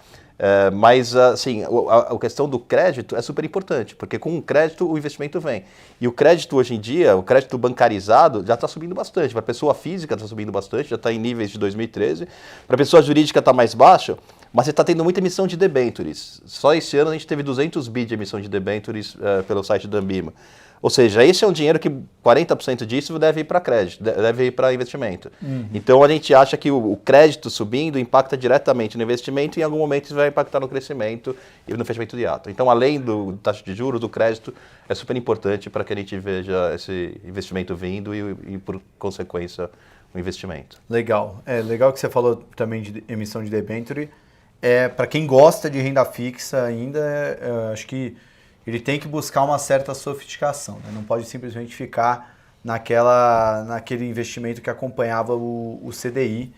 Mas, assim, a questão do crédito é super importante, porque com o crédito o investimento vem. E o crédito hoje em dia, o crédito bancarizado já está subindo bastante. Para a pessoa física está subindo bastante, já está em níveis de 2013. Para a pessoa jurídica está mais baixo, mas você está tendo muita emissão de debêntures. Só esse ano a gente teve 200 bi de emissão de debêntures pelo site da Ambima. Ou seja, esse é um dinheiro que 40% disso deve ir para crédito, deve ir para investimento. Então a gente acha que o crédito subindo impacta diretamente no investimento e em algum momento isso vai impactar no crescimento e no fechamento de ato. Então, além do taxa de juros, do crédito, é super importante para que a gente veja esse investimento vindo e por consequência, o investimento. Legal. Legal que você falou também de emissão de debenture. Para quem gosta de renda fixa ainda, acho que ele tem que buscar uma certa sofisticação, né? Não pode simplesmente ficar naquele investimento que acompanhava o CDI,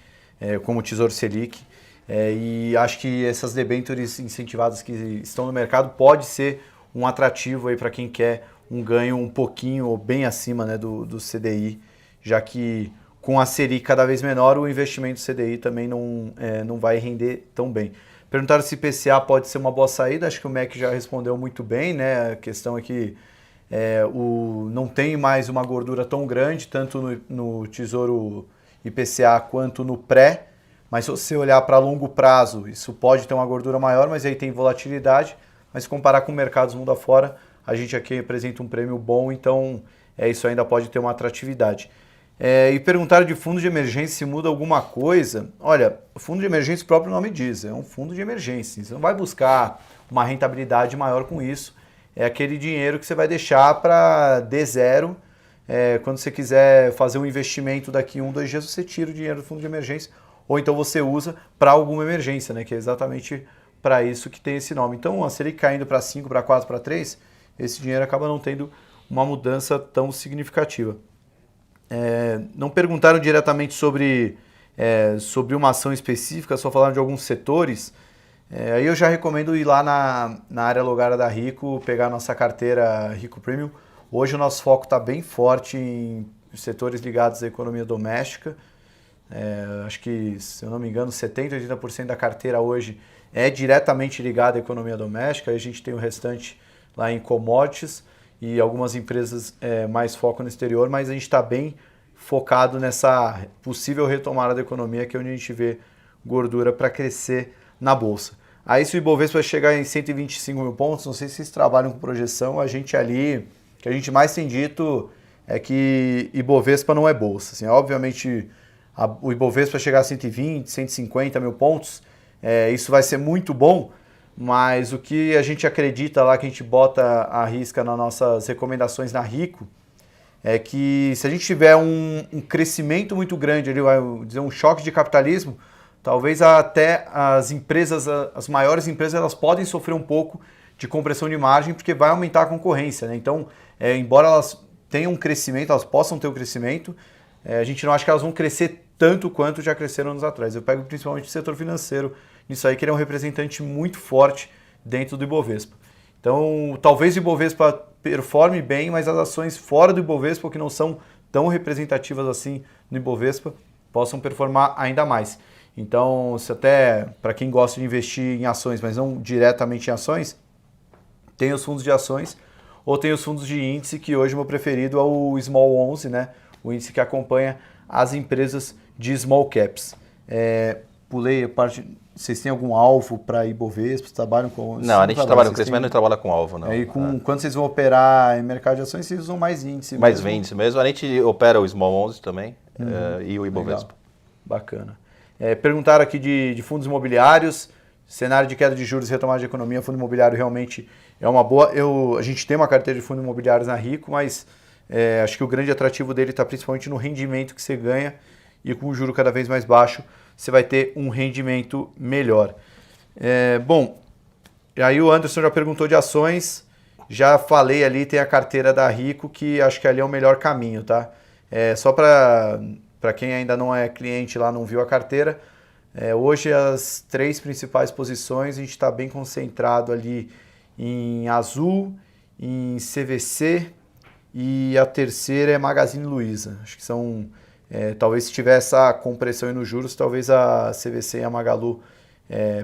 como o Tesouro Selic. E acho que essas debêntures incentivadas que estão no mercado pode ser um atrativo aí para quem quer um ganho um pouquinho ou bem acima, né, do CDI, já que com a Selic cada vez menor, o investimento do CDI também não vai render tão bem. Perguntaram se IPCA pode ser uma boa saída, acho que o MEC já respondeu muito bem, né? A questão é que não tem mais uma gordura tão grande, tanto no Tesouro IPCA quanto no pré, mas se você olhar para longo prazo, isso pode ter uma gordura maior, mas aí tem volatilidade, mas se comparar com mercados mundo afora, a gente aqui apresenta um prêmio bom, então isso ainda pode ter uma atratividade. E perguntaram de fundo de emergência se muda alguma coisa. Olha, o fundo de emergência, o próprio nome diz, é um fundo de emergência. Você não vai buscar uma rentabilidade maior com isso. É aquele dinheiro que você vai deixar para D0. Quando você quiser fazer um investimento daqui 1, 2 dias, você tira o dinheiro do fundo de emergência. Ou então você usa para alguma emergência, né? Que é exatamente para isso que tem esse nome. Então, a Selic caindo para 5, para 4, para 3, esse dinheiro acaba não tendo uma mudança tão significativa. não perguntaram diretamente sobre uma ação específica, só falaram de alguns setores. Aí eu já recomendo ir lá na área logada da Rico, pegar a nossa carteira Rico Premium. Hoje o nosso foco está bem forte em setores ligados à economia doméstica. Acho que, se eu não me engano, 70%, 80% da carteira hoje é diretamente ligada à economia doméstica. Aí a gente tem o restante lá em commodities e algumas empresas mais foco no exterior, mas a gente está bem focado nessa possível retomada da economia, que é onde a gente vê gordura para crescer na Bolsa. Aí se o Ibovespa chegar em 125 mil pontos, não sei se vocês trabalham com projeção, a gente ali, o que a gente mais tem dito é que Ibovespa não é Bolsa. Assim, obviamente, o Ibovespa chegar a 120, 150 mil pontos, isso vai ser muito bom, mas o que a gente acredita lá, que a gente bota à risca nas nossas recomendações na Rico, é que se a gente tiver um crescimento muito grande, ali, vai dizer, um choque de capitalismo, talvez até as empresas, as maiores empresas, elas podem sofrer um pouco de compressão de margem, porque vai aumentar a concorrência, né? Então, embora elas tenham um crescimento, elas possam ter um crescimento, a gente não acha que elas vão crescer tanto quanto já cresceram anos atrás. Eu pego principalmente o setor financeiro, nisso aí, que ele é um representante muito forte dentro do Ibovespa. Então, talvez o Ibovespa performe bem, mas as ações fora do Ibovespa, que não são tão representativas assim no Ibovespa, possam performar ainda mais. Então, se até para quem gosta de investir em ações, mas não diretamente em ações, tem os fundos de ações ou tem os fundos de índice, que hoje o meu preferido é o Small 11, né? O índice que acompanha as empresas de small caps. Pulei a parte. Vocês têm algum alvo para Ibovespa? Trabalham com... Não, a gente trabalha com crescimento, não trabalha com alvo, não. Aí, quando vocês vão operar em mercado de ações, vocês usam mais índice mais mesmo? índice mesmo. A gente opera o Small 11 também e o Ibovespa. Legal. Bacana. Perguntaram aqui de fundos imobiliários, cenário de queda de juros e retomada de economia, fundo imobiliário realmente é uma boa. A gente tem uma carteira de fundos imobiliários na Rico, mas acho que o grande atrativo dele está principalmente no rendimento que você ganha, e com o juro cada vez mais baixo, você vai ter um rendimento melhor. Bom, aí o Anderson já perguntou de ações, já falei ali, tem a carteira da Rico, que acho que ali é o melhor caminho, tá? Só para quem ainda não é cliente lá, não viu a carteira, hoje as 3 principais posições, a gente está bem concentrado ali em Azul, em CVC e a terceira é Magazine Luiza. Acho que são, talvez se tiver essa compressão aí nos juros, talvez a CVC e a Magalu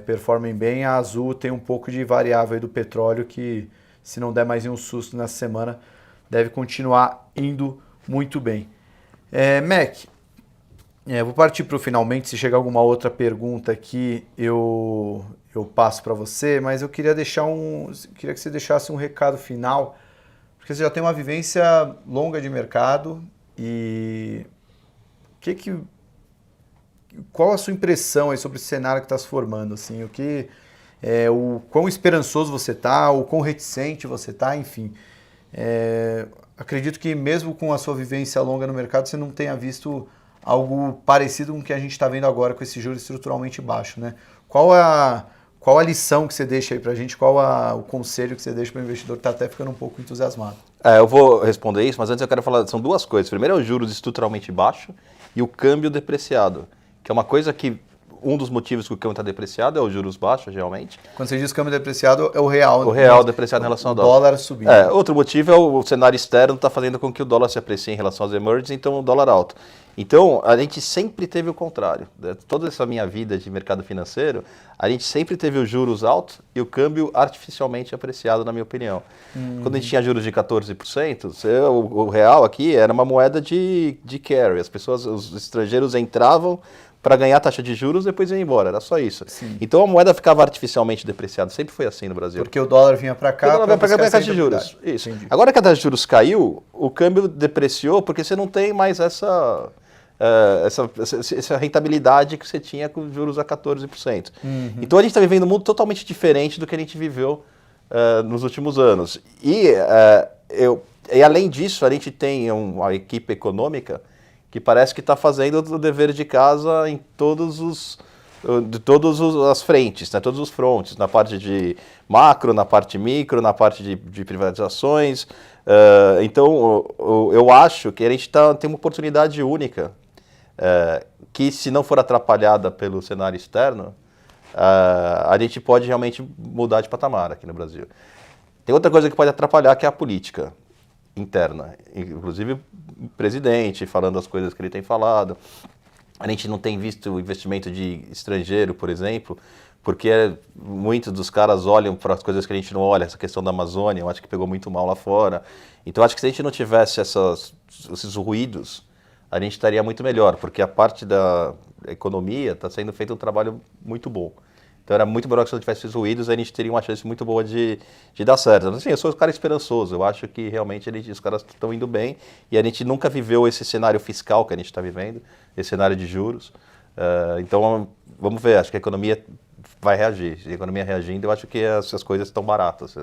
performem bem. A Azul tem um pouco de variável aí do petróleo que, se não der mais um susto nessa semana, deve continuar indo muito bem. Mac, vou partir para o finalmente. Se chegar alguma outra pergunta aqui, eu passo para você, mas eu queria queria que você deixasse um recado final, porque você já tem uma vivência longa de mercado e qual a sua impressão aí sobre o cenário que está se formando, assim, o quão esperançoso você está, o quão reticente você está, enfim. Acredito que mesmo com a sua vivência longa no mercado, você não tenha visto algo parecido com o que a gente está vendo agora com esse juros estruturalmente baixo, né? Qual a lição que você deixa aí para a gente? Qual o conselho que você deixa para o investidor que está até ficando um pouco entusiasmado? Eu vou responder isso, mas antes eu quero falar, são 2 coisas. Primeiro é o juros estruturalmente baixo e o câmbio depreciado, que é uma coisa que um dos motivos que o câmbio está depreciado é os juros baixos, geralmente. Quando você diz câmbio depreciado, é o real. O real depreciado em relação ao dólar. O dólar subindo. Outro motivo é o cenário externo está fazendo com que o dólar se aprecie em relação aos emergents, então o dólar alto. Então, a gente sempre teve o contrário. Toda essa minha vida de mercado financeiro, a gente sempre teve os juros altos e o câmbio artificialmente apreciado, na minha opinião. Quando a gente tinha juros de 14%, o real aqui era uma moeda de carry. Os estrangeiros entravam para ganhar taxa de juros, depois iam embora, era só isso. Sim. Então a moeda ficava artificialmente depreciada, sempre foi assim no Brasil. Porque o dólar vinha para cá, para pagar a taxa de juros. Isso. Entendi. Agora que a taxa de juros caiu, o câmbio depreciou porque você não tem mais essa rentabilidade que você tinha com juros a 14%. Então a gente está vivendo um mundo totalmente diferente do que a gente viveu nos últimos anos. E além disso, a gente tem uma equipe econômica que parece que está fazendo o dever de casa em todos de todas as frentes, né, todos os frontes, na parte de macro, na parte micro, na parte de privatizações. Então, eu acho que a gente tem uma oportunidade única, que se não for atrapalhada pelo cenário externo, a gente pode realmente mudar de patamar aqui no Brasil. Tem outra coisa que pode atrapalhar, que é a política interna. Inclusive o presidente falando as coisas que ele tem falado. A gente não tem visto o investimento de estrangeiro, por exemplo, porque muitos dos caras olham para as coisas que a gente não olha, essa questão da Amazônia, eu acho que pegou muito mal lá fora. Então, acho que se a gente não tivesse esses ruídos, a gente estaria muito melhor, porque a parte da economia está sendo feito um trabalho muito bom. Então, era muito melhor que se não tivesse esses ruídos, a gente teria uma chance muito boa de dar certo. Assim, eu sou um cara esperançoso, eu acho que realmente os caras estão indo bem e a gente nunca viveu esse cenário fiscal que a gente está vivendo, esse cenário de juros. Então, vamos ver, acho que a economia vai reagir. Se a economia reagindo, eu acho que as coisas estão baratas,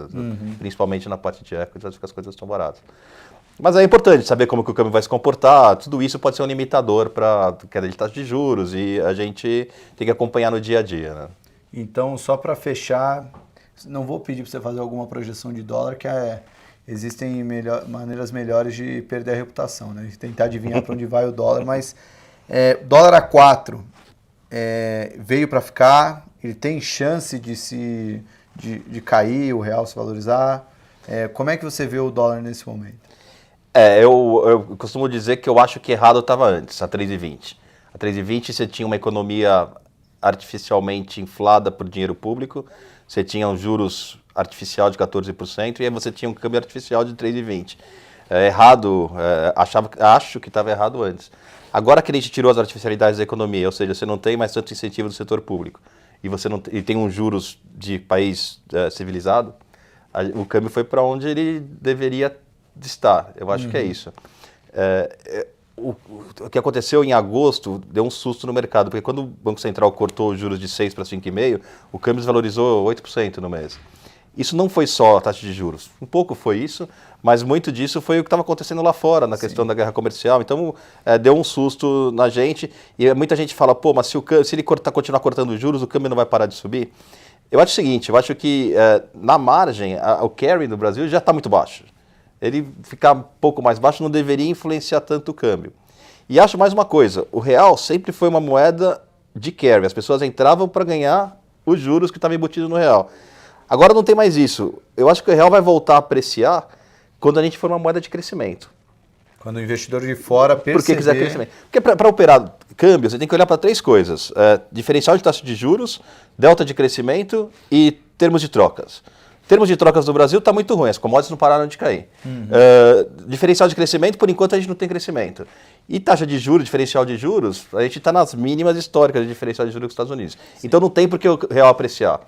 principalmente na parte de equities, acho que as coisas estão baratas. Mas é importante saber como que o câmbio vai se comportar, tudo isso pode ser um limitador para queda de taxa de juros e a gente tem que acompanhar no dia a dia, né? Então, só para fechar, não vou pedir para você fazer alguma projeção de dólar, que existem maneiras melhores de perder a reputação, né? Tentar adivinhar para onde vai o dólar, mas dólar a 4 veio para ficar, ele tem chance de cair, o real se valorizar. Como é que você vê o dólar nesse momento? Eu costumo dizer que eu acho que errado estava antes, a 3,20. A 3,20 você tinha uma economia artificialmente inflada por dinheiro público, você tinha um juros artificial de 14% e aí você tinha um câmbio artificial de 3,20. Acho que estava errado antes. Agora que a gente tirou as artificialidades da economia, ou seja, você não tem mais tanto incentivo do setor público e tem um juros de país civilizado, o câmbio foi para onde ele deveria estar. Eu acho que é isso. O que aconteceu em agosto deu um susto no mercado, porque quando o Banco Central cortou os juros de 6 para 5,5%, o câmbio desvalorizou 8% no mês. Isso não foi só a taxa de juros, um pouco foi isso, mas muito disso foi o que estava acontecendo lá fora, na questão da guerra comercial. Então, deu um susto na gente, e muita gente fala, pô, mas se ele continuar cortando os juros, o câmbio não vai parar de subir? Eu acho o seguinte, eu acho que na margem, o carry no Brasil já está muito baixo. Ele ficar um pouco mais baixo não deveria influenciar tanto o câmbio. E acho mais uma coisa, o real sempre foi uma moeda de carry, as pessoas entravam para ganhar os juros que estavam embutidos no real. Agora não tem mais isso. Eu acho que o real vai voltar a apreciar quando a gente for uma moeda de crescimento. Quando o investidor de fora perceber... Porque quiser crescimento. Porque para operar câmbio, você tem que olhar para 3 coisas. Diferencial de taxa de juros, delta de crescimento e termos de trocas. Termos de trocas do Brasil está muito ruim, as commodities não pararam de cair. Diferencial de crescimento, por enquanto a gente não tem crescimento. E taxa de juros, diferencial de juros, a gente está nas mínimas históricas de diferencial de juros dos Estados Unidos. Sim. Então não tem por que o real apreciar.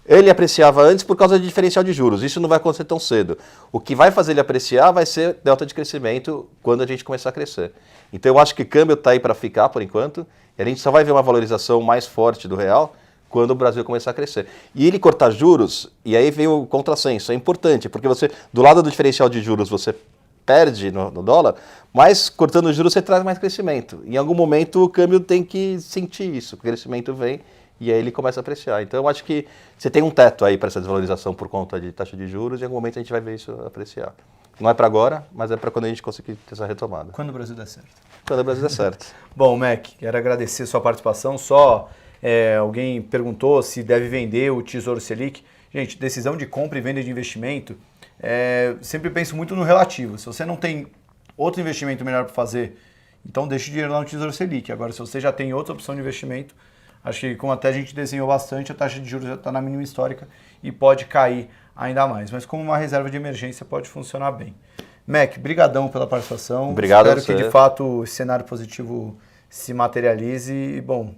Ele apreciava antes por causa de diferencial de juros, isso não vai acontecer tão cedo. O que vai fazer ele apreciar vai ser delta de crescimento quando a gente começar a crescer. Então eu acho que o câmbio está aí para ficar por enquanto, e a gente só vai ver uma valorização mais forte do real quando o Brasil começar a crescer. E ele cortar juros, e aí vem o contrassenso, é importante, porque você, do lado do diferencial de juros, você perde no dólar, mas cortando os juros você traz mais crescimento. Em algum momento o câmbio tem que sentir isso, o crescimento vem e aí ele começa a apreciar. Então eu acho que você tem um teto aí para essa desvalorização por conta de taxa de juros e em algum momento a gente vai ver isso apreciar. Não é para agora, mas é para quando a gente conseguir ter essa retomada. Quando o Brasil der certo. Quando o Brasil der certo. Bom, Mac, quero agradecer a sua participação. Alguém perguntou se deve vender o Tesouro Selic. Gente, decisão de compra e venda de investimento, sempre penso muito no relativo. Se você não tem outro investimento melhor para fazer, então deixa o dinheiro lá no Tesouro Selic. Agora, se você já tem outra opção de investimento, acho que como até a gente desenhou bastante, a taxa de juros já está na mínima histórica e pode cair ainda mais. Mas como uma reserva de emergência pode funcionar bem. Mac, brigadão pela participação. Obrigado. Espero que de fato esse cenário positivo se materialize e, bom,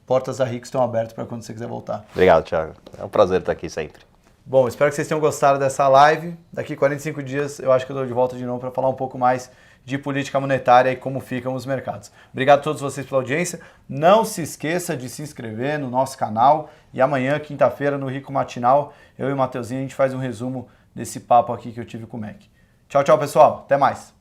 portas da RIC estão abertas para quando você quiser voltar. Obrigado, Thiago. É um prazer estar aqui sempre. Bom, espero que vocês tenham gostado dessa live. Daqui 45 dias eu acho que eu estou de volta de novo para falar um pouco mais de política monetária e como ficam os mercados. Obrigado a todos vocês pela audiência. Não se esqueça de se inscrever no nosso canal. E amanhã, quinta-feira, no Rico Matinal, eu e o Mateuzinho, a gente faz um resumo desse papo aqui que eu tive com o Mac. Tchau, tchau, pessoal. Até mais.